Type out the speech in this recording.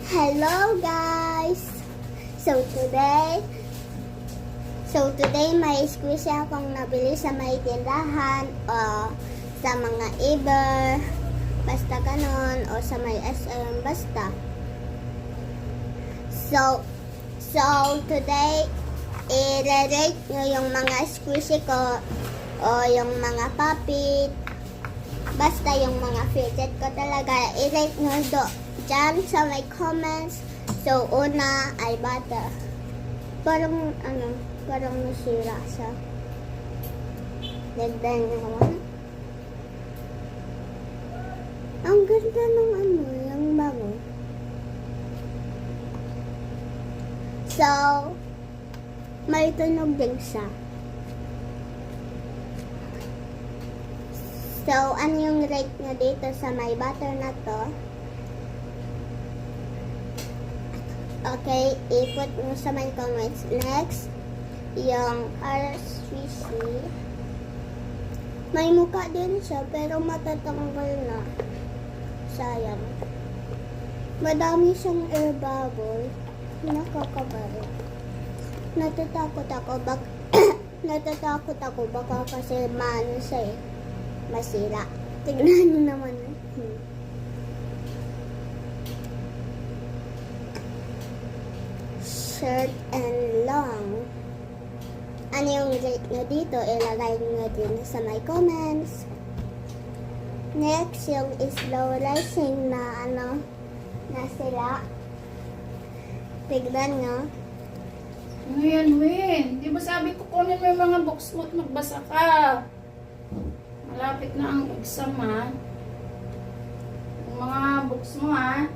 Hello guys! So today may squishy akong nabili sa may tindahan o sa mga Iber, basta ganon, o sa may SM, basta. So today i-rate nyo yung mga squishy ko o yung mga puppet, basta yung mga fidget ko talaga, i-rate nyo dyan sa may comments. So una ay bata. Parang nasira siya. Dagdag naman. Ang ganda ng yung bago. So, may tunog din siya. So, ano yung rate nyo dito sa may butter na to? Okay, i-put mo sa my comments. Next, yung RSVC. May mukha din siya, pero matatanggal na. Sayang. Madami siyang air bubble. Nakakabari. Natatakot ako baka kasi masira. Tignan niyo naman. Short and long. Ano yung rate nyo dito? Ilagay nyo din sa my comments. Next, yung slow rising na na sila. Tignan nyo. Ano yan, Win? Di ba sabi ko kunin mo yung mga books mo at magbasa ka? Malapit na ang exam, ha? Yung mga books mo, ha?